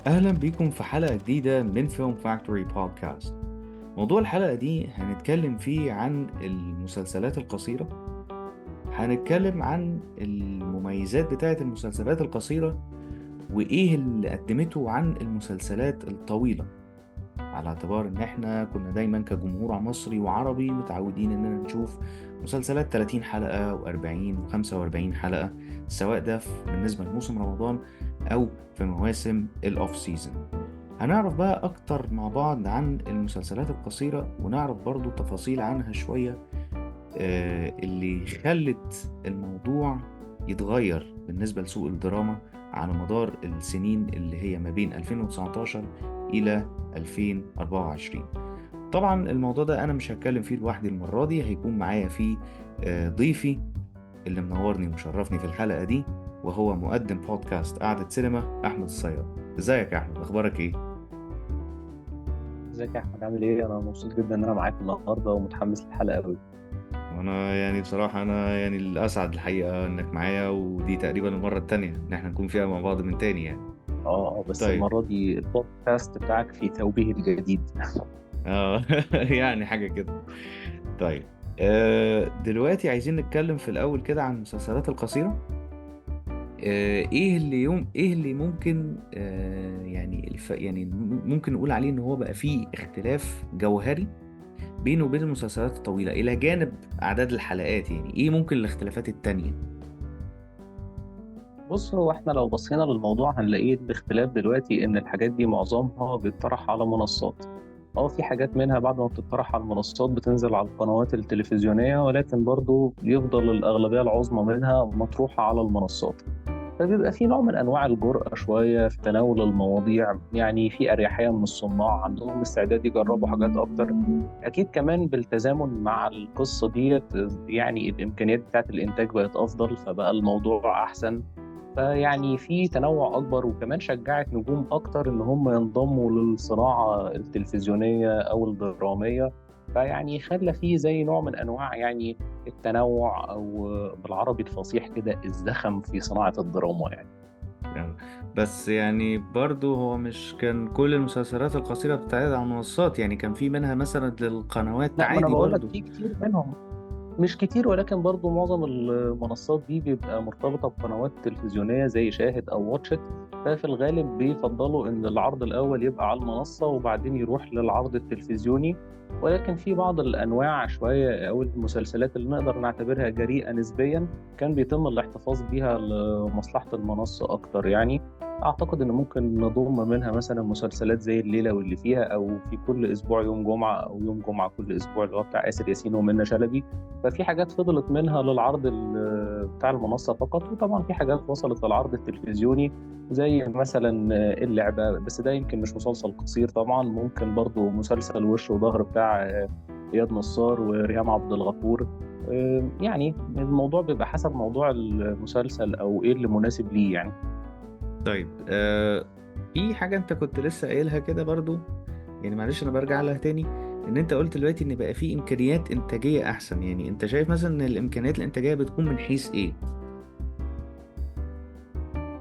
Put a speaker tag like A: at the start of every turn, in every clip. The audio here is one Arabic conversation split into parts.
A: أهلا بيكم في حلقة جديدة من فيلم فاكتوري بودكاست. موضوع الحلقة دي هنتكلم فيه عن المسلسلات القصيرة. هنتكلم عن المميزات بتاعة المسلسلات القصيرة وإيه اللي قدمته عن المسلسلات الطويلة، على اعتبار إن إحنا كنا دايما كجمهور مصري وعربي متعودين إننا نشوف مسلسلات 30 حلقة و40 و45 حلقة، سواء ده بالنسبة لموسم رمضان أو في مواسم الأوف سيزون. هنعرف بقى أكتر مع بعض عن المسلسلات القصيرة، ونعرف برضو تفاصيل عنها شوية، اللي خلت الموضوع يتغير بالنسبة لسوق الدراما على مدار السنين اللي هي ما بين 2019 إلى 2024. طبعا الموضوع ده أنا مش هتكلم فيه لوحدي المرة دي، هيكون معايا فيه ضيفي اللي منورني ومشرفني في الحلقة دي، وهو مقدم بودكاست قعدة سينما أحمد الصياد. ازيك يا أحمد، أخبارك إيه؟
B: ازيك يا احمد؟ عامل ايه؟ انا مبسوط جدا ان انا معاك النهارده ومتحمس للحلقه قوي.
A: وانا يعني بصراحة انا يعني الاسعد الحقيقة انك معايا، ودي تقريبا المرة التانية ان احنا نكون فيها مع بعض من تاني يعني.
B: بس
A: طيب.
B: المره دي البودكاست بتاعك في توجيه الجديد.
A: اه يعني حاجة كده. طيب. دلوقتي عايزين نتكلم في الاول كده عن المسلسلات القصيرة. ايه اللي ممكن يعني يعني ممكن نقول عليه ان هو بقى فيه اختلاف جوهري بينه وبين المسلسلات الطويلة الى جانب اعداد الحلقات، يعني ايه ممكن الاختلافات التانية؟
B: بص، هو احنا لو بصينا للموضوع هنلاقيه الاختلاف دلوقتي ان الحاجات دي معظمها بيطرح على منصات. في حاجات منها بعد ما بتطرح على المنصات بتنزل على القنوات التلفزيونيه، ولكن برضو بيفضل الاغلبيه العظمى منها مطروحه على المنصات. فبيبقى في نوع من انواع الجرأة شويه في تناول المواضيع، يعني في اريحيه من الصناع عندهم استعداد يجربوا حاجات اكتر. اكيد كمان بالتزامن مع القصه ديت، يعني الامكانيات بتاعت الانتاج بقت افضل فبقى الموضوع احسن. فيعني في تنوع اكبر، وكمان شجعت نجوم اكتر ان هم ينضموا للصناعه التلفزيونيه او الدراميه. فيعني خلى فيه زي نوع من انواع يعني التنوع، او بالعربي الفصيح كده الزخم في صناعه الدراما يعني.
A: يعني بس يعني برضو هو مش كان كل المسلسلات القصيرة بتتعرض على المنصات، يعني كان في منها مثلا للقنوات
B: لا، ما انا
A: عادي
B: بقول لك
A: برضو.
B: في كتير منهم. مش كتير، ولكن برضو معظم المنصات دي بيبقى مرتبطة بقنوات تلفزيونية زي شاهد أو واتشت. ففي الغالب بيفضلوا إن العرض الأول يبقى على المنصة وبعدين يروح للعرض التلفزيوني. ولكن في بعض الأنواع شوية أو المسلسلات اللي نقدر نعتبرها جريئة نسبيا كان بيتم الاحتفاظ بيها لمصلحة المنصة أكتر يعني. أعتقد إن ممكن نضم منها مثلا مسلسلات زي الليلة واللي فيها، أو في كل أسبوع يوم جمعة، أو يوم جمعة كل أسبوع اللي هو بتاع آسر ياسين ومنة شلبي. ففي حاجات فضلت منها للعرض بتاع المنصة فقط، وطبعا في حاجات وصلت للعرض التلفزيوني زي مثلا اللعبة. بس ده يمكن مش مسلسل قصير طبعا، ممكن برضو مسلسل وش وظهر بتاع إياد نصار وريهام عبد الغفور. يعني الموضوع بيبقى حسب موضوع المسلسل أو إيه اللي مناسب ليه يعني.
A: طيب. في حاجة انت كنت لسه قايلها كده برضو، يعني معلش انا برجع لها تاني. ان انت قلت دلوقتي ان بقى في امكانيات انتاجية احسن، يعني انت شايف مثلا ان الامكانيات الانتاجية بتكون من حيث ايه؟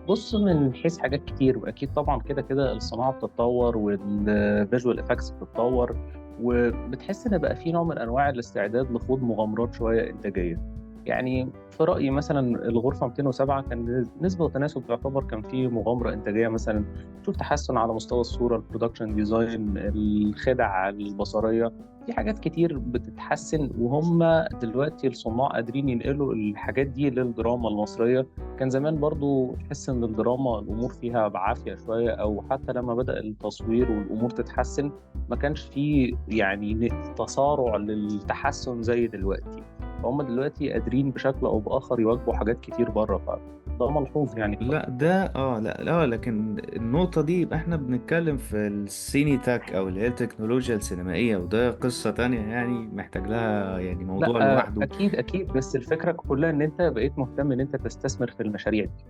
B: بص، من حيث حاجات كتير، واكيد طبعا كده كده الصناعه بتتطور والفيجوال افكتس بتتطور، وبتحس ان بقى في نوع من انواع الاستعداد لخوض مغامرات شويه انتاجيه. يعني في رايي مثلا الغرفه 207 كان نسبه وتناسب، يعتبر كان في مغامره انتاجيه مثلا. شوف تحسن على مستوى الصوره، البرودكشن ديزاين، الخدع البصريه. في حاجات كتير بتتحسن، وهم دلوقتي الصناع قادرين ينقلوا الحاجات دي للدراما المصريه. كان زمان برضو تحس ان الدراما الامور فيها بعافيه شويه، او حتى لما بدأ التصوير والامور تتحسن ما كانش فيه يعني تسارع للتحسن زي دلوقتي. فهم دلوقتي قادرين بشكل او باخر يواجهوا حاجات كتير بره، فده ملحوظ يعني
A: لا
B: بصراحه.
A: ده لا لا، لكن النقطة دي يبقى احنا بنتكلم في السيني تاك او اللي هي التكنولوجيا السينمائية، وده قصة تانية يعني محتاج لها يعني موضوع
B: لا،
A: لوحده.
B: اكيد اكيد، بس الفكره كلها ان انت بقيت مهتم ان انت تستثمر في المشاريع دي.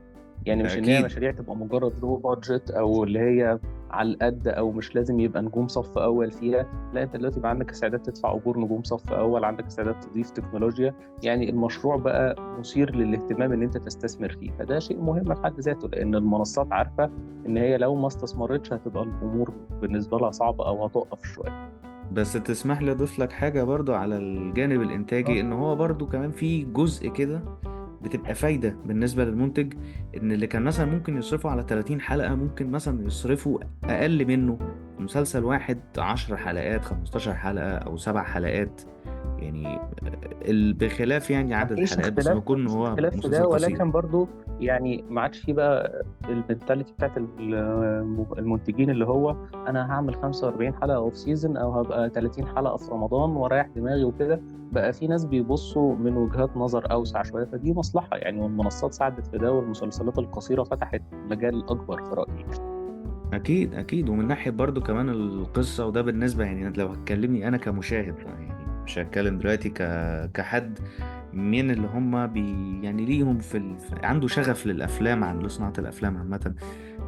B: يعني
A: ده
B: مش ان هي
A: اكيد.
B: مشاريع تبقى مجرد لو بادجت او اللي هي على القد، او مش لازم يبقى نجوم صف اول فيها. لا، انت دلوقتي بقى عندك استعداد تدفع اجور نجوم صف اول، عندك استعداد تضيف تكنولوجيا. يعني المشروع بقى مثير للاهتمام ان انت تستثمر فيه، فده شيء مهم في حد ذاته، لان المنصات عارفه ان هي لو ما استثمرتش هتبقى الامور بالنسبه لها صعبه او هتقف شويه.
A: بس تسمح لي اضيف لك حاجة برضو على الجانب الانتاجي، ان هو برضو كمان في جزء كده بتبقى فايدة بالنسبة للمنتج، ان اللي كان مثلا ممكن يصرفوا على 30 حلقة ممكن مثلا يصرفوا اقل منه في مسلسل واحد، 10 حلقات، 15 حلقة او 7 حلقات يعني، بخلاف يعني عدد
B: مفيش
A: الحلقات، بس
B: اختلاف
A: بيكون ان
B: مفيش
A: هو
B: اختلاف في ده،
A: مسلسل قصير.
B: ولكن برضو يعني ما عادش في بقى المنتاليتي بتاعت المنتجين، اللي هو انا هعمل 45 حلقه اوف سيزون او هبقى 30 حلقه في رمضان ورايح دماغي وكده. بقى في ناس بيبصوا من وجهات نظر اوسع شويه، فدي مصلحه يعني، والمنصات ساعدت في ده، والمسلسلات القصيره فتحت مجال اكبر في رايي.
A: اكيد اكيد. ومن ناحيه برضو كمان القصه، وده بالنسبه يعني لو هتكلمني انا كمشاهد يعني، مش هتكلم دلوقتي كحد من اللي هم يعني ليهم عنده شغف للافلام، عن صناعه الافلام عامه.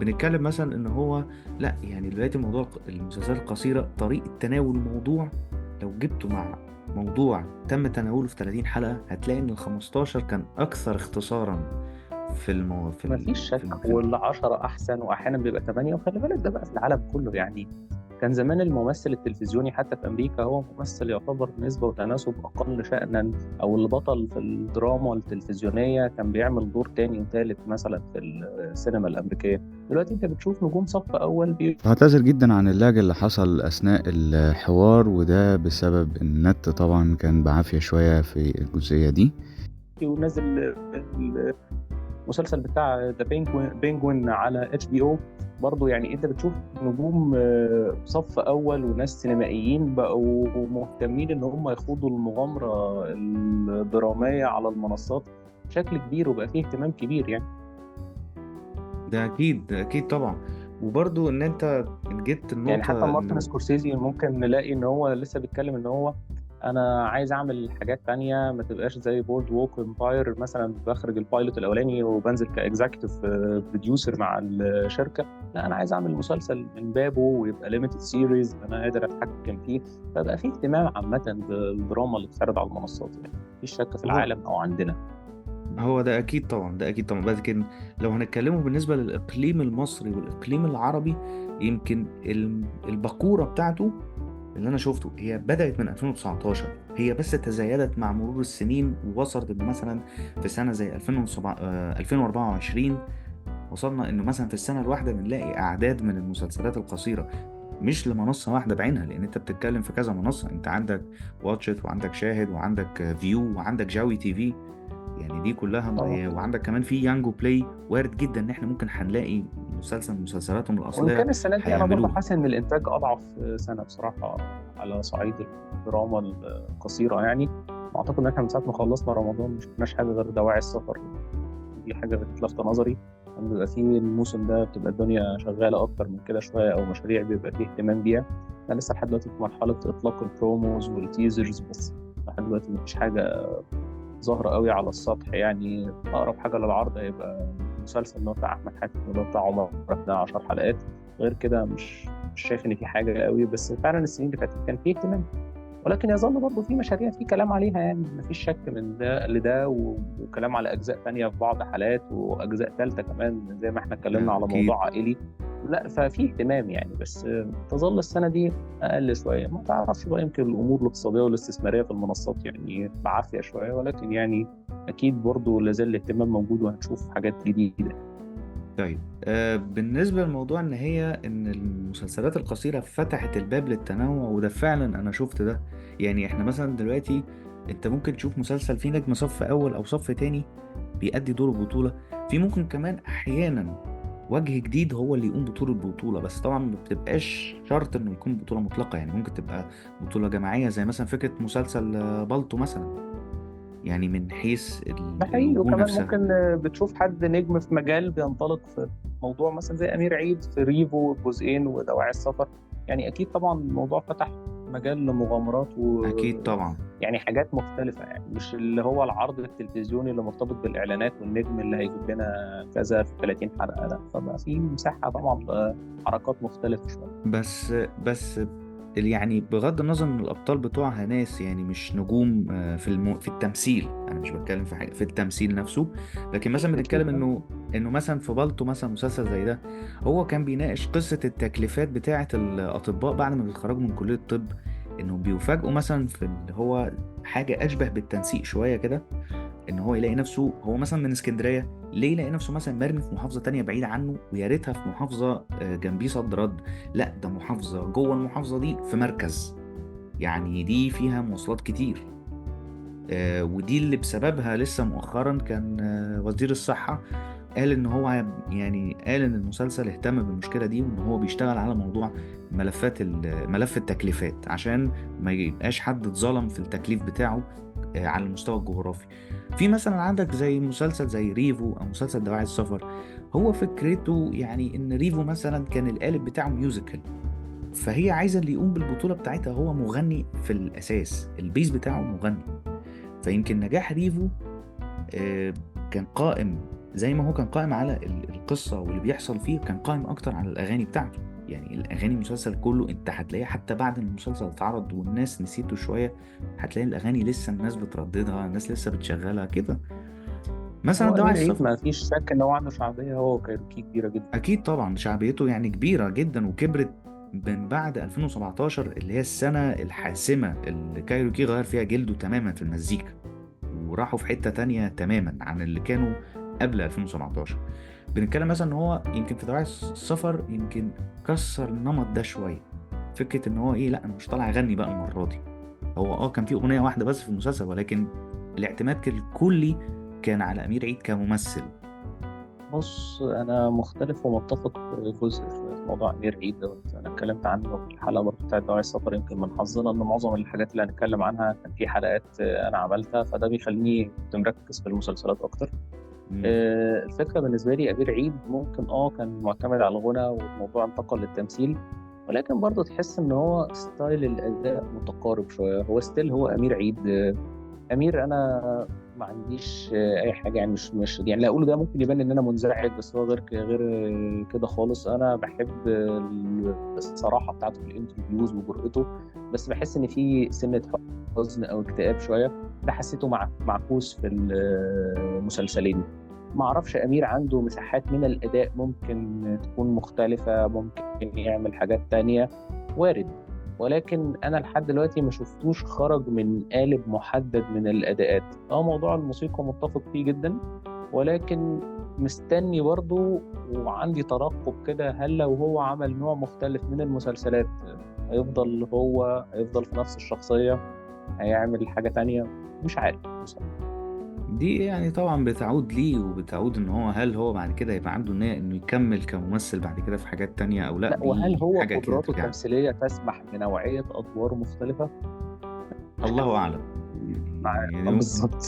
A: بنتكلم مثلا ان هو لا يعني دلوقتي موضوع المسلسلات القصيره، طريقه تناول الموضوع لو جبته مع موضوع تم تناوله في 30 حلقه، هتلاقي ان ال 15 كان اكثر اختصارا في المو... في
B: مفيش
A: ال... في,
B: شك،
A: ال... في ال...
B: والعشرة أحسن، وأحيانا بيبقى 8. وخلي بالك ده بقى في العالم كله يعني. كان زمان الممثل التلفزيوني حتى في أمريكا هو ممثل يعتبر نسبة وتناسب أقل شأنا، أو البطل في الدراما التلفزيونية كان بيعمل دور تاني وتالت مثلا في السينما الأمريكية. دلوقتي أنت بتشوف نجوم صف أول
C: بعتذر جدا عن اللعج اللي حصل أثناء الحوار، وده بسبب النت طبعا كان بعافية شوية في الجزئية دي.
B: ونزل المسلسل بتاع ذا بينجوين على اتش بي او. برضه يعني انت بتشوف نجوم صف اول وناس سينمائيين بقوا مهتمين ان هم يخوضوا المغامره الدراميه على المنصات بشكل كبير، وبقى فيه اهتمام كبير يعني.
A: ده اكيد، ده اكيد طبعا. وبرضو ان انت جبت
B: يعني حتى
A: النقطة
B: مارتن
A: انه
B: سكورسيزي ممكن نلاقي ان هو لسه بيتكلم ان هو انا عايز اعمل حاجات تانية ما تبقاش زي بورد ووك امباير مثلا، بخرج البايلوت الاولاني وبنزل كاكزاكتيف بروديوسر مع الشركة. لا، انا عايز اعمل مسلسل من بابه ويبقى ليميتد سيريز انا قادر اتحكم فيه. فبقى فيه اهتمام عامة بالدراما اللي بتتعرض على المنصات، يعني مفيش شك في
A: هو
B: العالم او عندنا.
A: هو ده اكيد طبعا، ده اكيد طبعا. لكن لو هنتكلموا بالنسبة للاقليم المصري والاقليم العربي، يمكن البقورة بتاعته اللي انا شفته هي بدأت من 2019، هي بس تزايدت مع مرور السنين، ووصلت إن مثلا في سنة زي 2024 وصلنا انه مثلا في السنة الواحدة بنلاقي اعداد من المسلسلات القصيرة، مش لمنصة واحدة بعينها، لأن أنت بتتكلم في كذا منصة. أنت عندك واتشت، وعندك شاهد، وعندك فيو، وعندك جاوي تي في، يعني دي كلها وعندك كمان في يانجو بلاي. وارد جدا إن إحنا ممكن هنلاقي مسلسل من مسلسلاتهم
B: وإن
A: الأصلية
B: كان السنة دي أنا برضه
A: هيعملوها.
B: حاسس إن الإنتاج أضعف سنة بصراحة على صعيد الدراما القصيرة يعني. أعتقد إن إحنا من ساعة ما خلصنا رمضان مش شفناش حاجة غير دواعي السفر. دي حاجة كانت لافتة نظري، إن بيبقى فيه الموسم ده بتبقى الدنيا شغالة أكتر من كده شوية، أو مشاريع بيبقى فيه اهتمام بيها. أنا لسه لحد دلوقتي في مرحلة إطلاق البروموز والتيزرز بس. لحد دلوقتي مفيش حاجة ظاهرة قوي على السطح يعني. أقرب حاجة للعرض هيبقى المسلسل اللي هو بتاع أحمد حاتم اللي هو بتاع عمر ده 10 حلقات. غير كده مش شايف إن في حاجة قوي، بس فعلا السنين اللي فاتت كان فيه اهتمام. ولكن يظل برضه في مشاريع في كلام عليها، يعني مفيش شك من ده لده، وكلام على أجزاء تانية في بعض حالات، وأجزاء ثالثة كمان زي ما احنا اتكلمنا
A: ده
B: على
A: أكيد.
B: موضوع عائلي. لا، ففي اهتمام يعني، بس تظل السنة دي أقل شوية. ما تعرفش بقى، يمكن الأمور الاقتصادية والاستثمارية في المنصات يعني بعافية شوية، ولكن يعني أكيد برضه لازال الاهتمام موجود وهنشوف حاجات جديدة.
A: طيب، بالنسبة للموضوع إن المسلسلات القصيرة فتحت الباب للتنوع، وده فعلا أنا شفت ده. يعني إحنا مثلا دلوقتي أنت ممكن تشوف مسلسل فيه نجم صف أول أو صف تاني بيأدي دور البطولة، في ممكن كمان أحيانا وجه جديد هو اللي يقوم بدور البطولة، بس طبعا ما بتبقاش شرط إنه يكون بطولة مطلقة، يعني ممكن تبقى بطولة جماعية زي مثلا فكرة مسلسل بالطو مثلا، يعني من حيث
B: ده حقيقي،
A: الوجوه
B: وكمان
A: نفسها.
B: ممكن بتشوف حد نجم في مجال بينطلق في موضوع مثلا زي أمير عيد في ريفو جزئين ودواعي السفر. يعني أكيد طبعا الموضوع فتح مجال لمغامرات
A: اكيد طبعا.
B: يعني حاجات مختلفة، يعني مش اللي هو العرض التلفزيوني اللي مرتبط بالإعلانات والنجم اللي هيجيب لنا كذا في 30 حلقة، لا، فبقى في مساحة طبعا حركات مختلفة شوية.
A: بس يعني بغض النظر ان الابطال بتوعها ناس يعني مش نجوم في التمثيل، انا مش بتكلم في حاجه في التمثيل نفسه. لكن مثلا بنتكلم
B: أكيد.
A: انه مثلا في بالطو مثلا مسلسل زي ده، هو كان بيناقش قصه التكليفات بتاعه الاطباء بعد ما بيتخرجوا من كليه الطب، انهم بيفاجئوا مثلا في اللي هو حاجه اشبه بالتنسيق شويه كده، ان هو يلاقي نفسه هو مثلا من اسكندريه، ليه يلاقي نفسه مثلا مرمي في محافظه تانية بعيده عنه، ويا ريتها في محافظه جنبيه صد رد، لا ده محافظه جوه المحافظه دي في مركز، يعني دي فيها مواصلات كتير. ودي اللي بسببها لسه مؤخرا كان وزير الصحه قال ان هو يعني قال ان المسلسل اهتم بالمشكله دي، وان هو بيشتغل على موضوع ملف التكليفات عشان ما يبقاش حد اتظلم في التكليف بتاعه على المستوى الجغرافي. في مثلا عندك زي مسلسل زي ريفو او مسلسل دواعي السفر، هو فكرته يعني ان ريفو مثلا كان القالب بتاعه ميوزيكال، فهي عايزه اللي يقوم بالبطوله بتاعتها هو مغني في الاساس، البيز بتاعه مغني. فيمكن نجاح ريفو آه، كان قائم زي ما هو كان قائم على القصة واللي بيحصل فيه، كان قائم أكتر على الأغاني بتاعته. يعني الأغاني المسلسل كله أنت هتلاقيه حتى بعد ما المسلسل اتعرض والناس نسيته شوية، هتلاقي الأغاني لسه الناس بترددها، الناس لسه بتشغلها كده. مثلا
B: هو
A: دواعي
B: أمير عيد
A: السفر،
B: ما فيش شك إن هو عنده شعبية، هو وكايروكي كبيرة جدا.
A: أكيد طبعا شعبيته يعني كبيرة جدا وكبرت من بعد 2017 اللي هي السنة الحاسمة اللي كايروكي غير فيها جلده تماما في المزيكا، وراحوا في حتة تانية تماما عن اللي كانوا قبل 2017. بنتكلم مثلا ان هو يمكن في دواعي السفر يمكن كسر النمط ده شوية، فكرة ان هو ايه، لا انا مش طالع اغني بقى المرة دي. هو كان في اغنية واحدة بس في المسلسل، ولكن الاعتماد الكلي كان على امير عيد كممثل.
B: بص، أنا مختلف ومتفق جزء في موضوع أمير عيد دوت. أنا اتكلمت عنه في الحلقة برضه بتاعت دواعي السفر. يمكن من حظنا إن معظم الحاجات اللي هنتكلم عنها كان في حلقات أنا عملتها، فده بيخليني كنت مركز في المسلسلات أكتر.
A: مم.
B: الفكرة بالنسبة لي أمير عيد ممكن كان معتمد على الغنى والموضوع انتقل للتمثيل، ولكن برضه تحس إن هو ستايل الأداء متقارب شوية. هو ستيل هو أمير عيد. أمير أنا ما عنديش أي حاجة، يعني مش يعني لا أقوله ده ممكن يبان إن أنا منزعج، بس هو غير كده خالص. أنا بحب الصراحة بتاعته في الانترفيوز وجرأته، بس بحس إن في سنة حزن أو اكتئاب شوية. ده حسيته معكوس في المسلسلين. ما اعرفش، امير عنده مساحات من الاداء ممكن تكون مختلفة، ممكن يعمل حاجات تانية، وارد. ولكن انا لحد دلوقتي ما شفتوش خرج من قالب محدد من الاداءات. موضوع الموسيقى متفق فيه جدا، ولكن مستني برضو وعندي ترقب كده، هل لو هو عمل نوع مختلف من المسلسلات هيفضل في نفس الشخصية، هيعمل حاجة تانية؟ مش عارف بصراحة.
A: دي يعني طبعا بتعود ليه وبتعود ان هو هل هو بعد كده يبقى عنده نية انه يكمل كممثل بعد كده في حاجات تانية او لا،
B: لا، وهل
A: دي
B: هو
A: حاجة كده
B: قدراته
A: ترجع له.
B: التمثيلية تسمح بنوعية أدوار مختلفة؟
A: الله اعلم. يعني ممكن
B: بالظبط.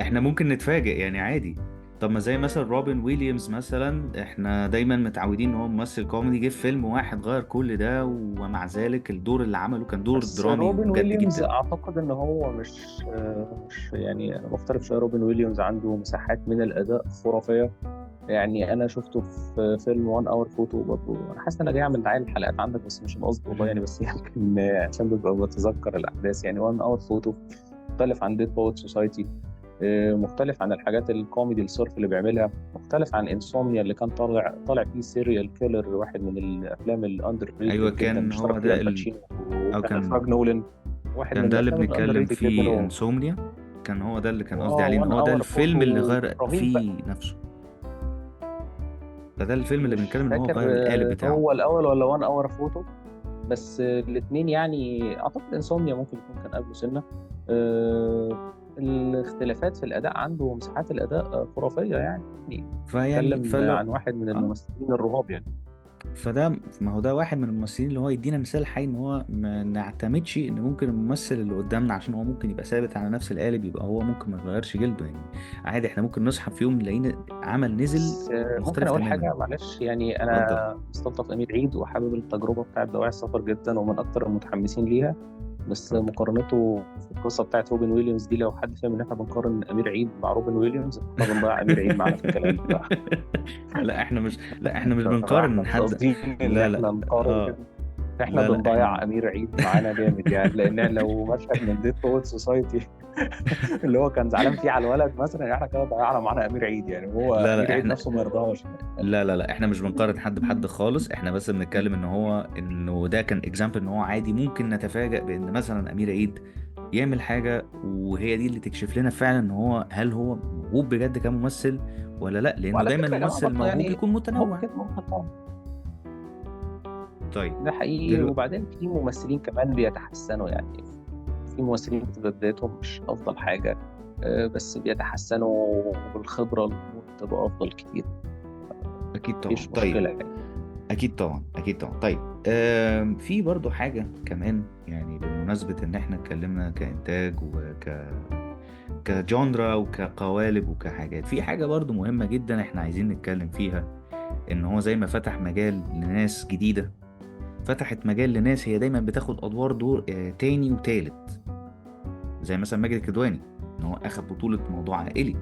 A: احنا ممكن نتفاجئ يعني عادي. طب ما زي مثلا روبن ويليامز مثلا، احنا دايما متعودين ان هو ممثل كوميدي، جه في فيلم واحد غير كل ده، ومع ذلك الدور اللي عمله كان دور
B: بس
A: درامي
B: روبن
A: وجد
B: ويليامز
A: جدا.
B: أعتقد إن هو مش يعني، أنا مختلف شوية. روبن ويليامز عنده مساحات من الأداء خرافية. يعني أنا شفته في فيلم 1 اور فوتو برضه. أنا حاسس إن أنا جاي أعمل دعاية الحلقات عندك، بس مش القصد والله يعني، بس يمكن عشان ببقى بتذكر الأحداث. يعني 1 اور فوتو مختلف عن ديد بوت سوسايتي، مختلف عن الحاجات الكوميدي الصرف اللي بيعملها، مختلف عن انسومنيا اللي كان طالع فيه سيريال كيلر، واحد من الافلام الاندر
A: ايوه
B: ريتد جدا،
A: كان
B: اشترك
A: هو
B: فيها
A: ده
B: الباتشينو
A: او
B: وكان
A: كان
B: اخراج نولان. واحد
A: كان
B: من
A: ده اللي
B: الافلام الاندر
A: بنتكلم
B: ريتد جدا
A: فيه
B: هو.
A: انسومنيا. كان هو ده اللي كان قصدي عليه، ان
B: 1
A: هو ده
B: اور
A: الفيلم اللي
B: فوتو
A: غير
B: رهيب بقى.
A: فيه نفسه. ده الفيلم اللي
B: مش
A: بنتكلم ان هو
B: فاكر
A: غير القالب بتاعه.
B: هو الاول ولا 1 اور فوتو، بس الاثنين يعني. اعتقد انسومنيا ممكن يكون كان قبله سنه. الاختلافات في الاداء عنده، مساحات الاداء خرافيه يعني.
A: فيعني
B: بتكلم
A: فلو
B: عن واحد من
A: اه
B: الممثلين الرهاب يعني.
A: فده ما هو ده واحد من الممثلين اللي هو يدينا مثال حي ان هو ما نعتمدش ان ممكن الممثل اللي قدامنا عشان هو ممكن يبقى ثابت على نفس القالب يبقى هو ممكن ما يغيرش جلده يعني. عادي احنا ممكن نصحى في يوم نلاقينا عمل نزل
B: بس ممكن
A: مختلف
B: اقول
A: تماما.
B: حاجه معلش، يعني
A: اتفضل.
B: انا مستلطف امير عيد وحابب التجربه بتاعت دواعي السفر جدا ومن اكتر المتحمسين ليها. بس
A: اتفضل.
B: مقارنته في القصه بتاعت روبن ويليامز دي، لو حد فاهم ان احنا بنقارن امير عيد مع روبن ويليامز احنا بنضيع امير عيد معانا في الكلام بقى.
A: لا احنا مش
B: فاحنا
A: بنقارن
B: مش
A: حد.
B: قاصدين ان
A: لا لا.
B: احنا نقارن
A: اه.
B: كده. احنا
A: لا احنا
B: بنضيع امير عيد معانا جامد يعني، لان لو مشهد من ديت بوت سوسايتي اللي هو كان زعلان فيه على الولد مثلا، احنا كده ضيعنا معانا امير عيد يعني، وهو
A: لا
B: امير
A: لا
B: عيد
A: احنا
B: نفسه ما يرضاش.
A: لا احنا مش بنقارن حد بحد خالص. احنا بس بنتكلم ان هو انه ده كان اكزامبل ان هو عادي ممكن نتفاجأ بان مثلا امير عيد يعمل حاجة وهي دي اللي تكشف لنا فعلا ان هو هل هو موهوب بجد كممثل ولا لا، لانه
B: وعلى
A: دايما
B: فكره يا جماعه
A: الممثل
B: برضه
A: الموهوب
B: يعني
A: بيكون متنوع.
B: ممكن طبعا.
A: طيب.
B: ده حقيقي.
A: دلوقتي.
B: وبعدين في ممثلين كمان بيتحسنوا يعني، في ممثلين بتبقى بدايتهم مش افضل حاجه، بس بيتحسنوا بالخبره الامور بتبقى افضل كتير.
A: اكيد طبعا.
B: مفيش
A: طيب.
B: مشكله يعني.
A: اكيد طبعا. طيب. في برضو حاجة كمان يعني بمناسبة ان احنا اتكلمنا كإنتاج كجونرا وكقوالب وكحاجات، في حاجة برضو مهمة جدا احنا عايزين نتكلم فيها. ان هو زي ما فتح مجال لناس جديدة، فتحت مجال لناس هي دايما بتاخد ادوار دور تاني وتالت، زي مثلا ماجد الكدواني ان هو اخد بطولة موضوع عائلي،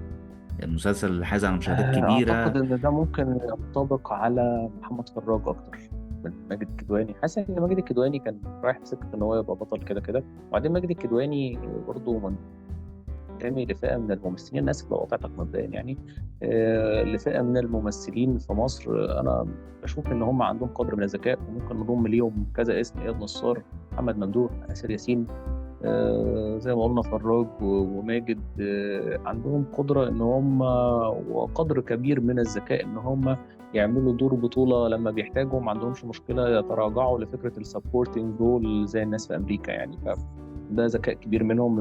A: المسلسل اللي حاز على مشاهدات
B: اعتقد
A: كبيرة.
B: ان ده ممكن ينطبق على محمد فراج اكتر من ماجد الكدواني. حاسس ان ماجد الكدواني كان رايح في سكه ان هو يبقى بطل كده كده. وبعدين ماجد الكدواني برضه منتمي لفئه من الممثلين، الناس اللي قطعتك مبدئيا يعني، لفئه من الممثلين في مصر. انا بشوف ان هم عندهم قدر من الذكاء، وممكن نضم ليهم كذا اسم: اياد نصار، محمد ممدوح، آسر ياسين، زي ما قلنا فراج وماجد. عندهم قدرة إن هم وقدر كبير من الذكاء إن هم يعملوا دور بطولة لما بيحتاجوا، ما عندهمش مشكلة يتراجعوا لفكرة السبورتنج رول زي الناس في أمريكا يعني. فده ذكاء كبير منهم،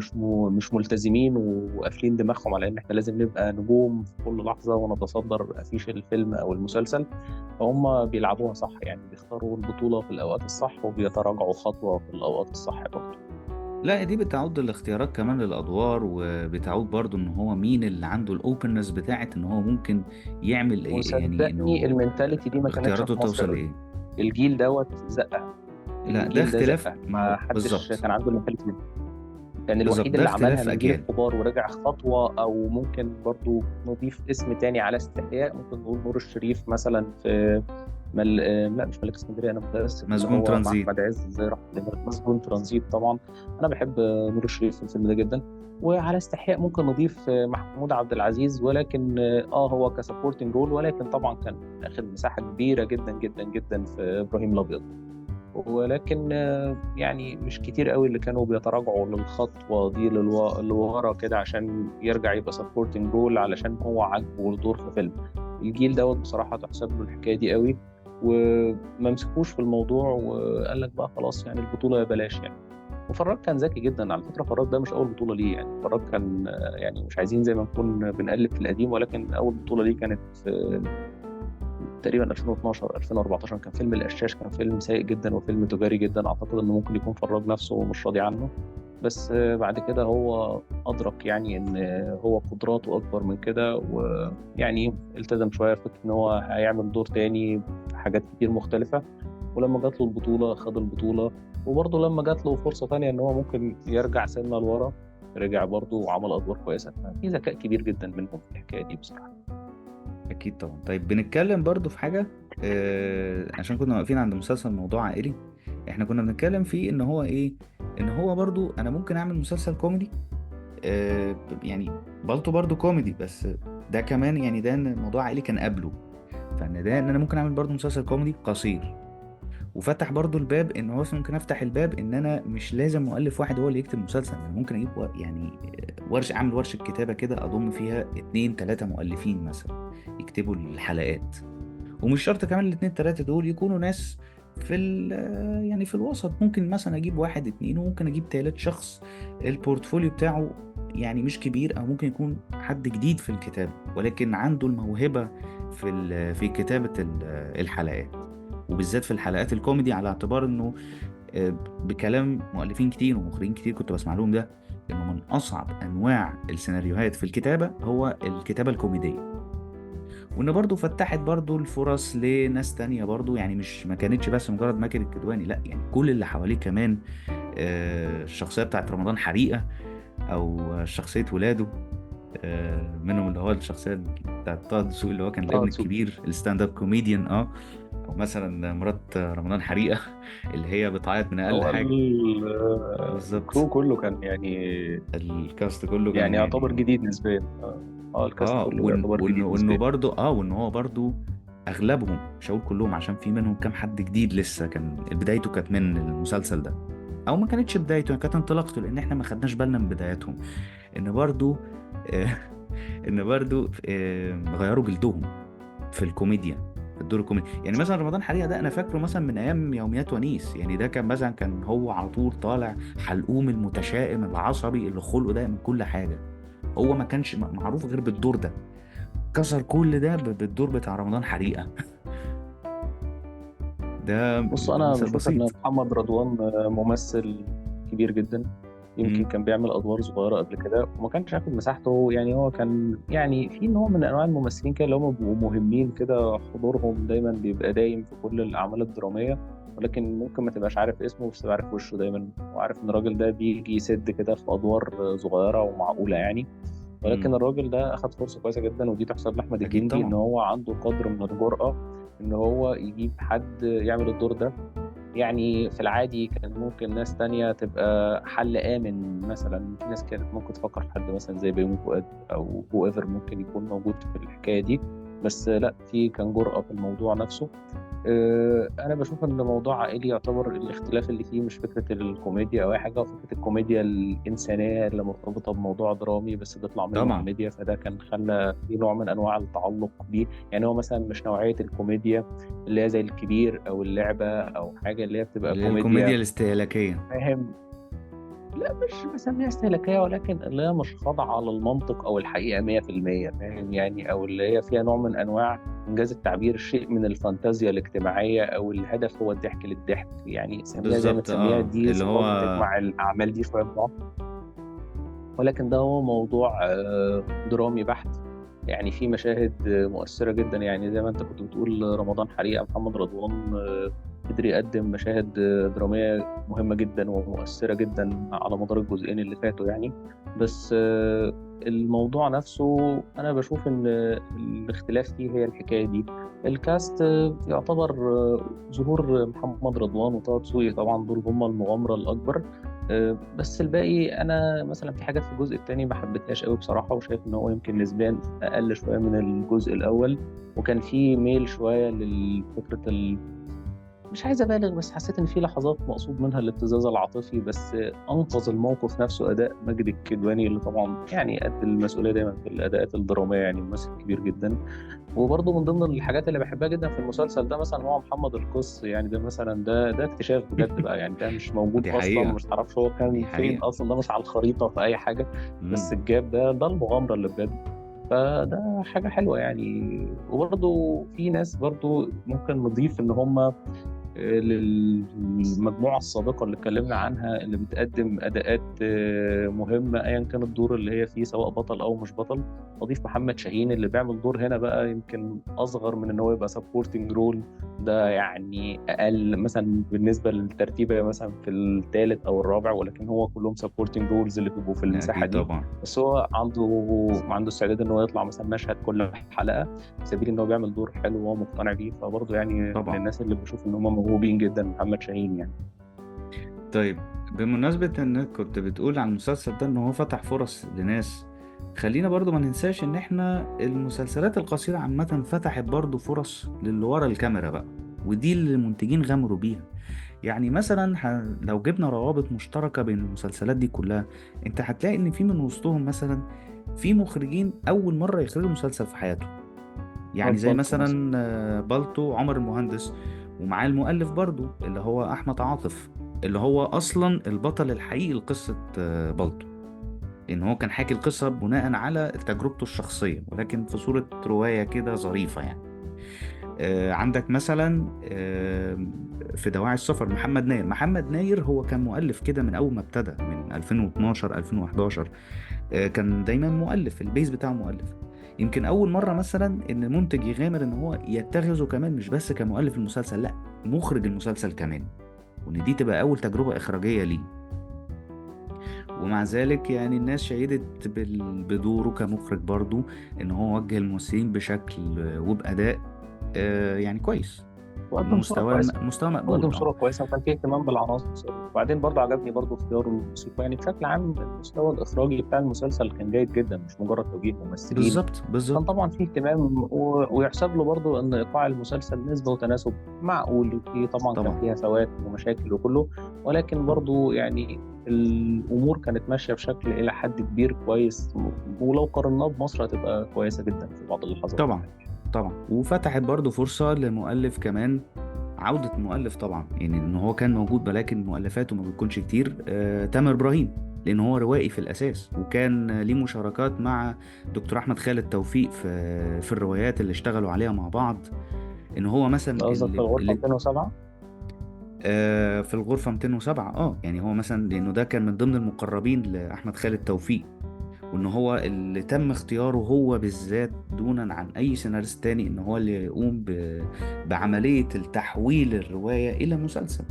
B: مش ملتزمين وقافلين دماغهم على إن إحنا لازم نبقى نجوم في كل لحظة ونتصدر أفيش الفيلم أو المسلسل. فهم بيلعبوها صح يعني، بيختاروا البطولة في الأوقات الصح وبيتراجعوا خطوة في الأوقات الصح برضه.
A: لا دي بتعود الاختيارات كمان للادوار، وبتعود برضو ان هو مين اللي عنده الاوبنس بتاعت ان هو ممكن يعمل ايه، يعني
B: وصدقني
A: انه
B: المينتاليتي دي ما كانتش
A: اختياراته
B: في مصر
A: توصل
B: قوي.
A: لايه.
B: الجيل دوت زقه،
A: لا ده
B: الجيل ده
A: اختلاف،
B: زقه،
A: ما
B: ما
A: هو
B: حدش
A: بالظبط.
B: كان عنده المينتاليتي دي. كان
A: بالظبط
B: الوحيد
A: ده
B: اللي عملها
A: اختلاف
B: من جيل
A: اجيال.
B: الكبار ورجع خطوه. او ممكن برضو نضيف اسم تاني على استحياء، ممكن نقول نور الشريف مثلا في لا مش ملك اسكندريه، انا متاسف، اللي
A: مسجون
B: هو مع
A: ترانزيت.
B: احمد عز، ازاي راح مسجون ترانزيت طبعا. انا بحب نور الشريف في الفيلم ده جدا. وعلى استحياء ممكن نضيف محمود عبد العزيز، ولكن هو كسبورتنج رول، ولكن طبعا كان اخذ مساحه كبيره جدا جدا جدا في ابراهيم الابيض. ولكن يعني مش كتير قوي اللي كانوا بيتراجعوا للخطوة دي لورا كده عشان يرجع يبقى سبورتنج رول علشان هو عاجبه الدور في فيلم. الجيل دوت بصراحة تحسب له الحكاية دي قوي، وما مسكوش في الموضوع وقال لك بقى خلاص يعني البطولة يا بلاش يعني. وفراج كان ذكي جدا على فكرة. فراج ده مش أول بطولة ليه يعني. فراج كان يعني مش عايزين زي ما نكون بنقلب في القديم، ولكن أول بطولة ليه كانت في تقريبا 2012 2014، كان فيلم القشاش. كان فيلم سيء جدا وفيلم تجاري جدا، اعتقد انه ممكن يكون فراج نفسه مش راضي عنه. بس بعد كده هو ادرك يعني ان هو قدراته اكبر من كده، ويعني التزم شويه في فكره ان هو هيعمل دور تاني في حاجات كتير مختلفه. ولما جات له البطوله خد البطوله. وبرضه لما جات له فرصه تانية ان هو ممكن يرجع سنه لورا، رجع برضه وعمل ادوار كويسه. في ذكاء كبير جدا منهم في الحكايه دي بصراحه.
A: اكيد طبعا. طيب بنتكلم برضو في حاجة، عشان كنا واقفين عند مسلسل موضوع عائلي، احنا كنا بنتكلم فيه ان هو ايه، ان هو برضو انا ممكن اعمل مسلسل كوميدي، يعني بالطو برضو كوميدي، بس ده كمان يعني ده ان موضوع عائلي كان قبله، فان ده ان انا ممكن اعمل برضو مسلسل كوميدي قصير، وفتح برضو الباب ان هو ممكن افتح الباب ان انا مش لازم مؤلف واحد هو اللي يكتب مسلسل، انا ممكن اجيب يعني اعمل ورشة كتابة كده اضم فيها 2 3 مؤلفين مثلا يكتبوا الحلقات، ومش شرط كمان ال2 3 دول يكونوا ناس في يعني في الوسط، ممكن مثلا اجيب 1 2 وممكن اجيب 3 شخص البورتفوليو بتاعه يعني مش كبير، او ممكن يكون حد جديد في الكتابة ولكن عنده الموهبة في كتابة الحلقات. وبالذات في الحلقات الكوميدي، على اعتبار انه آه، بكلام مؤلفين كتير ومخرجين كتير كنت بسمع لهم ده، انه من اصعب انواع السيناريوهات في الكتابة هو الكتابة الكوميدية. وان برضو فتحت برضو الفرص لناس تانية برضو، يعني مش ما كانتش بس مجرد ماجد الكدواني، لا يعني كل اللي حواليه كمان. الشخصية بتاعت رمضان حريقة، او شخصية ولاده، منهم اللي هو الشخصية بتاعت طه دسوقي اللي هو كان
B: اه
A: الابن
B: تسوق.
A: الكبير الستاند اب كوميديان. او مثلا مرات رمضان حريقة اللي هي بتعيط من اقل
B: هو
A: حاجة. بالظبط.
B: الكرو كله كان
A: الكاست كله كان
B: يعني يعتبر
A: يعني.
B: جديد نسبيا. الكاست كله يعتبر جديد
A: وانه
B: نسبيا.
A: برضو وان هو برضو اغلبهم، مش هقول كلهم عشان في منهم كام حد جديد لسه كان بدايته كانت من المسلسل ده، او ما كانتش بدايته، كانت انطلاقته، لان احنا ما خدناش بالنا من بداياتهم. ان برضو آه، ان برضو غيروا جلدهم في الكوميديا، في الدور الكوميدي. يعني مثلا رمضان حريقة ده انا فاكره مثلا من ايام يوميات ونيس، يعني ده كان مثلا كان هو على طول طالع حلقوم المتشائم العصبي اللي خلقه ده من كل حاجة. هو ما كانش معروف غير بالدور ده، كسر كل ده بالدور بتاع رمضان حريقة. ده
B: بص انا
A: مثال
B: بشوف ان
A: بسيط.
B: محمد رضوان ممثل كبير جدا. يمكن
A: امم.
B: كان بيعمل ادوار صغيره قبل كده وما كانش ياخد مساحته. يعني هو كان يعني في نوع من انواع الممثلين كده اللي هم بيبقوا مهمين كده، حضورهم دايما بيبقى دايم في كل الاعمال الدراميه، ولكن ممكن ما تبقاش عارف اسمه بس تبقى عارف وشه دايما، وعارف ان الراجل ده بيجي يسد كده في ادوار صغيره ومعقوله يعني. ولكن
A: امم.
B: الراجل ده اخد فرصه كويسه جدا، ودي تحسب لاحمد
A: اكيد
B: الجندي ان
A: طبعا.
B: هو عنده قدر من الجرأه ان هو يجيب حد يعمل الدور ده. يعني في العادي كان ممكن ناس تانية تبقى حل آمن، مثلا في ناس كانت ممكن تفكر في حد مثلا زي بيومي فؤاد أو هو ايفر ممكن يكون موجود في الحكاية دي. بس لا، في كان جرأة في الموضوع نفسه. أنا بشوف إن موضوع عائلي يعتبر الاختلاف اللي فيه مش فكرة الكوميديا أو أي حاجة، وفكرة الكوميديا الإنسانية اللي مرتبطة بموضوع درامي بس بيطلع منه
A: طبعا.
B: كوميديا، فده كان خلى في نوع من أنواع التعلق بيه. يعني هو مثلا مش نوعية الكوميديا اللي هي زي الكبير أو اللعبة أو حاجة اللي هي بتبقى
A: اللي هي الكوميديا
B: كوميديا،
A: الاستهلاكية.
B: فاهم؟ لا مش بسميها استهلاكية، ولكن اللي هي مش خاضعة للمنطق أو الحقيقة 100%، فاهم يعني؟ أو اللي هي فيها نوع من أنواع إنجاز التعبير، شيء من الفانتازيا الاجتماعية، أو الهدف هو الضحك للضحك، يعني سميها زي ما
A: بالظبط.
B: تسميها، دي
A: اللي هو
B: صفات بتجمع الأعمال دي شوية ببعض. ولكن ده هو موضوع درامي بحت. يعني في مشاهد مؤثرة جدا، يعني زي ما انت كنت بتقول رمضان حريقة، محمد رضوان قدر يقدم مشاهد درامية مهمة جدا ومؤثرة جدا على مدار الجزئين اللي فاتوا يعني. بس الموضوع نفسه أنا بشوف إن الاختلاف فيه هي الحكاية دي. الكاست يعتبر ظهور محمد رضوان وطه دسوقي طبعا دول هم المغامرة الأكبر. بس الباقي انا مثلا في حاجات في الجزء الثاني ما حبيتهاش قوي بصراحه، وشايف ان هو يمكن نسبيا اقل شويه من الجزء الاول. وكان في ميل شويه للفكره مش عايز ابالغ، بس حسيت ان في لحظات مقصود منها الابتزاز العاطفي، بس انقذ الموقف نفسه اداء ماجد الكدواني اللي طبعا يعني قد المسؤوليه دايما في الاداءات الدراميه، يعني ممثل كبير جدا. وبرضه من ضمن الحاجات اللي بحبها جدا في المسلسل ده مثلا هو محمد القص، يعني ده مثلا ده اكتشاف بجد بقى، يعني ده مش موجود
A: دي
B: اصلا،
A: حقيقة.
B: مش تعرفش هو
A: دي
B: كان فين
A: حقيقة.
B: اصلا، ده مش على الخريطه في اي حاجه. بس
A: امم.
B: الجاب ده المغامره اللي بجد، فده حاجه حلوه يعني. وبرضه في ناس برضه ممكن نضيف ان هم للمجموعة السابقة اللي اتكلمنا عنها، اللي بتقدم أداءات مهمة أيا كان الدور اللي هي فيه، سواء بطل أو مش بطل. أضيف محمد شاهين اللي بيعمل دور هنا بقى يمكن أصغر من إن هو يبقى سبورتنج رول، ده يعني أقل مثلا بالنسبة للترتيبة مثلا في الثالث أو الرابع، ولكن هو كلهم سبورتنج رولز اللي بيبقوا في
A: لا
B: المساحة
A: اكيد
B: دي.
A: طبعا.
B: بس هو عنده استعداد إن هو يطلع مثلا مشهد كل حلقة، في سبيل ان هو بيعمل دور حلو وهو مقتنع بيه. فبرضه يعني من
A: طبعا.
B: الناس اللي بشوف ان هم موهوبين جدا محمد شاهين يعني.
A: طيب، بمناسبة انك كنت بتقول عن المسلسل ده ان هو فتح فرص لناس، خلينا برضو ما ننساش ان احنا المسلسلات القصيرة عامة فتحت برضو فرص للي ورا الكاميرا بقى، ودي اللي المنتجين غامروا بيها. يعني مثلا لو جبنا روابط مشتركة بين المسلسلات دي كلها، انت هتلاقي ان في من وسطهم مثلا في مخرجين اول مرة يخرجوا مسلسل في حياتهم. يعني زي
B: بالطو مثلا.
A: مثلا بالطو عمر المهندس، ومعاه المؤلف برضو اللي هو احمد عاطف، اللي هو اصلا البطل الحقيقي لقصة بالطو، ان هو كان حاكي القصة بناء على تجربته الشخصية ولكن في صورة رواية كده ظريفة يعني. عندك مثلا في دواعي السفر محمد ناير هو كان مؤلف كده من أول ما ابتدى من 2012 2011. كان دايما مؤلف، البيز بتاعه مؤلف. يمكن أول مرة مثلا إن منتج يغامر إن هو يتخذه كمان مش بس كمؤلف المسلسل، لأ، مخرج المسلسل كمان، وإن دي تبقى أول تجربة إخراجية ليه. ومع ذلك يعني الناس شهدت بدوره كمخرج برضو، إن هو وجه الممثلين بشكل وبأداء يعني كويس،
B: وقدم صورة كويسة
A: مستوى
B: وقدم
A: مقبول.
B: صورة كويسة وكان فيه اهتمام بالعناصر. وبعدين برضه عجبني برضه اختيار الموسيقى، يعني بشكل عام المستوى الإخراجي بتاع المسلسل كان جيد جدا، مش مجرد توجيه ممثلين.
A: بالظبط
B: كان
A: بالظبط.
B: طبعا فيه اهتمام ويحسب له برضه ان ايقاع المسلسل نسبه وتناسب معقول. فيه طبعا كان
A: طبعا
B: فيها فوات ومشاكل وكله، ولكن
A: طبعا
B: برضه يعني الامور كانت ماشيه بشكل الى حد كبير كويس، ولو قارناه بمصر هتبقى كويسه جدا في بعض اللحظات.
A: طبعا طبعا. وفتحت برضو فرصة لمؤلف كمان، عودة مؤلف طبعا، يعني ان هو كان موجود ولكن مؤلفاته ما بتكونش كتير، تامر ابراهيم، لان هو روائي في الاساس، وكان ليه مشاركات مع دكتور احمد خالد توفيق في الروايات اللي اشتغلوا عليها مع بعض. ان هو مثلا
B: ده قصدك في الغرفه 207؟
A: في الغرفة 207. يعني هو مثلا لانه ده كان من ضمن المقربين لاحمد خالد توفيق، وان هو اللي تم اختياره هو بالذات دونا عن اي سيناريست تاني، ان هو اللي يقوم بعملية التحويل الرواية الى مسلسل.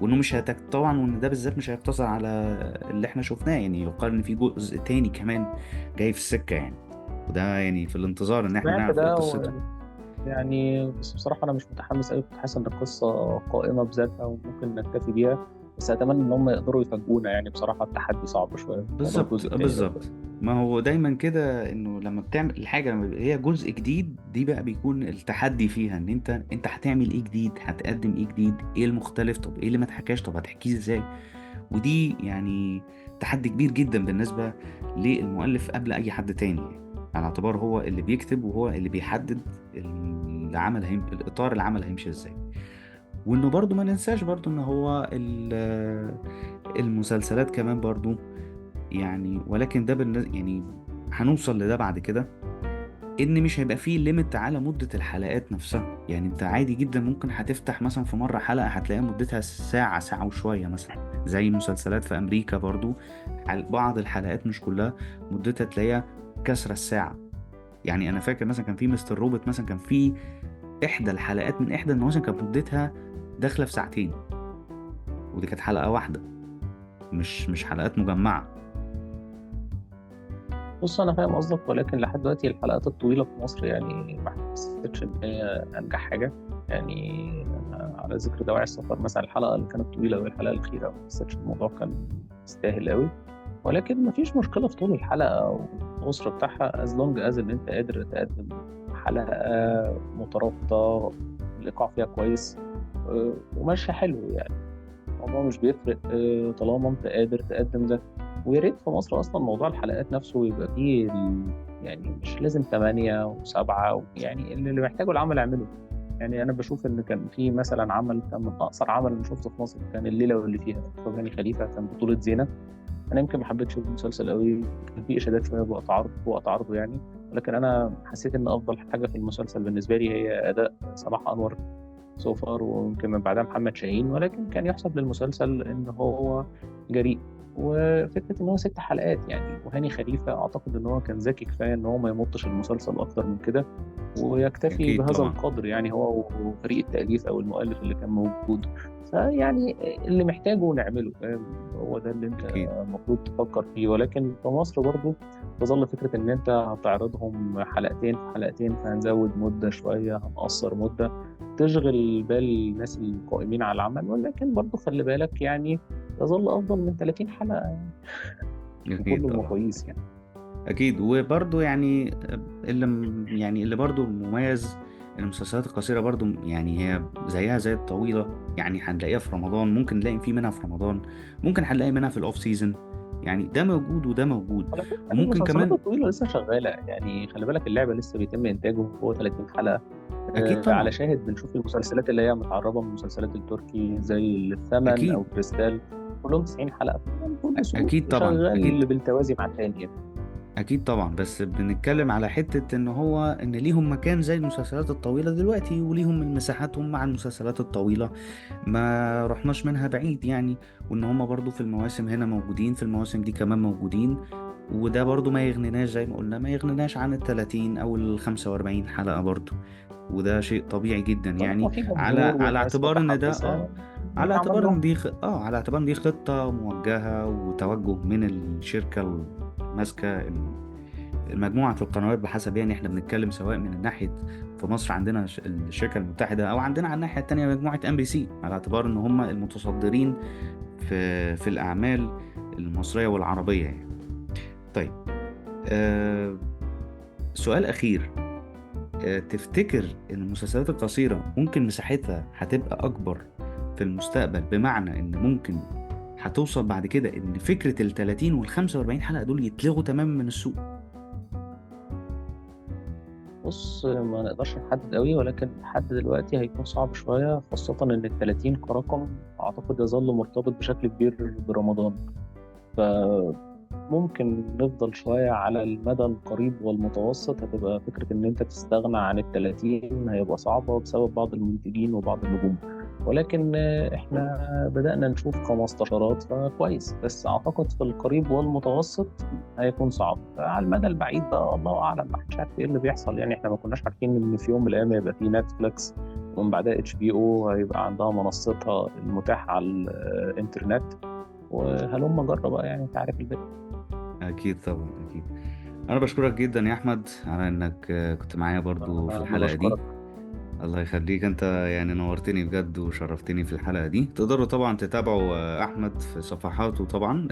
A: وانه مش طبعا، وان ده بالذات مش هيقتصر على اللي احنا شفناه، يعني يقال ان في جزء تاني كمان جاي في السكة يعني، وده يعني في الانتظار ان احنا
B: سمعت
A: نعرف ايه
B: ده
A: قصته.
B: يعني بس بصراحة أنا مش متحمس أوي، كنت حاسس إن القصة قائمة بذاتها وممكن نكتفي بيها. بس أتمنى إن هم يقدروا يفاجئونا، يعني بصراحة التحدي صعب شوية في موضوع
A: بالظبط
B: الجزء التاني ده.
A: بالظبط. ما هو دايما كده، انه لما بتعمل الحاجه لما بيبقى هي جزء جديد، دي بقى بيكون التحدي فيها ان انت هتعمل ايه جديد، هتقدم ايه جديد، ايه المختلف، طب ايه اللي ما اتحكاش، طب هتحكيه ازاي. ودي يعني تحدي كبير جدا بالنسبه للمؤلف قبل اي حد تاني، يعني على اعتبار هو اللي بيكتب وهو اللي بيحدد الاطار العمل هيمشي ازاي. وانه برضو ما ننساش برضو ان هو المسلسلات كمان برضو، يعني ولكن ده يعني هنوصل لده بعد كده، ان مش هيبقى فيه ليميت على مدة الحلقات نفسها. يعني انت عادي جدا ممكن هتفتح مثلا في مرة حلقة هتلاقيها مدتها ساعة، ساعة وشوية مثلا، زي مسلسلات في امريكا برضو، بعض الحلقات مش كلها مدتها تلاقيها كسرة الساعة. يعني انا فاكر مثلا كان في مستر روبوت مثلا، كان في احدى الحلقات من احدى المواسم كانت مدتها داخلة في ساعتين، ودي كانت حلقة واحدة، مش حلقات مجمعة.
B: بص أنا فاهم قصدك، ولكن لحد دلوقتي الحلقات الطويلة في مصر يعني ما حسيتش إن هي أنجح حاجة. يعني أنا على ذكر دواعي السفر مثلا، الحلقة اللي كانت طويلة أوي الحلقة الأخيرة، ما حسيتش الموضوع كان يستاهل أوي. ولكن مفيش مشكلة في طول الحلقة والقصر بتاعها as long as إن أنت قادر تقدم حلقة مترابطة، الإيقاع فيها كويس، وماشية حلو. يعني الموضوع مش بيفرق طالما أنت قادر تقدم ده. ويا ريت في مصر أصلا موضوع الحلقات نفسه يبقى فيه يعني مش لازم 8 و7، يعني اللي محتاجه العمل اعمله. يعني أنا بشوف إن كان في مثلا عمل كان من أقصر عمل أنا شفته في مصر، كان الليلة واللي فيها هاني خليفة، كان بطولة زينة. انا يمكن ما حبيتش المسلسل قوي، كان فيه اشادات شويه بوقت عرضه يعني. ولكن انا حسيت ان افضل حاجه في المسلسل بالنسبه لي هي اداء صلاح انور سوفر، ويمكن من بعدها محمد شاهين. ولكن كان يحسب للمسلسل ان هو جريء، وفكره ان هو 6 حلقات يعني. وهاني خليفه اعتقد ان هو كان ذكي كفايه ان هو ما يمطش المسلسل اكتر من كده، ويكتفي
A: اكيد
B: بهذا
A: طبعا.
B: القدر، يعني هو وفريق التأليف أو المؤلف اللي كان موجود. فيعني اللي محتاجه نعمله، فاهم؟ هو ده اللي أنت
A: اكيد
B: المفروض تفكر فيه. ولكن في مصر برضو تظل فكرة إن أنت هتعرضهم حلقتين في حلقتين، فهنزود مدة شوية، هنقصر مدة، تشغل بال الناس القائمين على العمل. ولكن برضو خلي بالك يعني يظل أفضل من 30 حلقة بكل
A: اكيد طبعا.
B: المقاييس يعني.
A: اكيد. وبرضه يعني اللي برضه مميز، المسلسلات القصيرة برضه يعني هي زيها زي الطويلة، يعني هنلاقيها في رمضان، ممكن نلاقي في منها في رمضان، ممكن هنلاقي منها في الاوف سيزون، يعني ده موجود وده موجود.
B: على فكرة
A: وممكن
B: المسلسلات
A: كمان.
B: الطويلة لسه شغالة، يعني خلي بالك اللعبة لسه بيتم إنتاجه، هو 30 حلقة.
A: اكيد
B: على
A: طبعا.
B: شاهد بنشوف المسلسلات اللي هي متعربة من المسلسلات التركي زي الثمن أو
A: اكيد
B: كريستال، كلهم 90 حلقة، كل سوق
A: اكيد طبعا.
B: شغال
A: اكيد
B: بالتوازي مع التاني يعني.
A: اكيد طبعا، بس بنتكلم على حتة ان هو ان ليهم مكان زي المسلسلات الطويلة دلوقتي، وليهم من مساحاتهم مع المسلسلات الطويلة، ما رحناش منها بعيد يعني. وان هم برضو في المواسم هنا موجودين، في المواسم دي كمان موجودين. وده برضو ما يغنيناش، زي ما قلنا ما يغنيناش عن ال30 او ال45 حلقة برضو. وده شيء طبيعي جدا
B: طالما
A: يعني،
B: في
A: على
B: جمهور والناس
A: اعتبار ان ده
B: متحمسة
A: على
B: يتعمل
A: اعتبار ان
B: لهم.
A: دي على اعتبار ان دي خطة موجهة وتوجه من الشركة الماسكة مجموعة القنوات، بحسب يعني احنا بنتكلم سواء من الناحية في مصر عندنا الشركة المتحدة، او عندنا على الناحية التانية مجموعة ام بي سي، على اعتبار ان هم المتصدرين في الاعمال المصرية والعربية يعني. طيب، سؤال اخير. تفتكر ان المسلسلات القصيرة ممكن مساحتها هتبقى اكبر في المستقبل، بمعنى ان ممكن هتوصل بعد كده ان فكرة ال30 وال45 حلقة دول يتلغوا تماما من السوق؟
B: بص، ما نقدرش نحدد قوي، ولكن لحد دلوقتي هيكون صعب شوية، خاصة إن ال30 كرقم أعتقد يظل مرتبط بشكل كبير برمضان. فممكن نفضل شوية على المدى القريب والمتوسط، هتبقى فكرة إن أنت تستغنى عن ال30 هيبقى صعبة بسبب بعض المنتجين وبعض النجوم. ولكن إحنا بدأنا نشوف 15 فكويس، بس أعتقد في القريب والمتوسط هيكون صعب. على المدى البعيد بقى الله أعلم، ما حدش عارف إيه اللي بيحصل يعني. إحنا ما كناش عارفين إن في يوم من الأيام هيبقى في نتفليكس، ومن بعدها اتش بي او هيبقى عندها منصتها المتاحة على الإنترنت، وهلم جرة بقى يعني، أنت عارف الباقي.
A: اكيد طبعا، اكيد. انا بشكرك جدا يا احمد على انك كنت معايا برضو في
B: أنا
A: الحلقة دي.
B: بشكرك.
A: الله يخليك، انت يعني نورتني بجد وشرفتني في الحلقة دي. تقدروا طبعا تتابعوا احمد في صفحاته، طبعا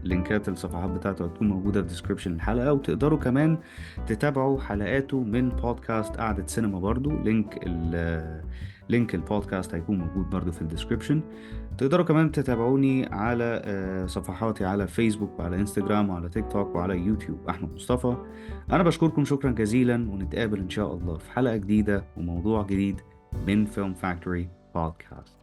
A: لينكات الصفحات بتاعته هتكون موجودة في ديسكريبشن الحلقة. وتقدروا كمان تتابعوا حلقاته من بودكاست قعدة سينما برضو. لينك البودكاست هيكون موجود برضو في الديسكريبشن. تقدروا كمان تتابعوني على صفحاتي على فيسبوك وعلى انستجرام وعلى تيك توك وعلى يوتيوب، احمد مصطفى. أنا بشكركم شكرا جزيلا، ونتقابل إن شاء الله في حلقة جديدة وموضوع جديد من فيلم فاكتوري بودكاست.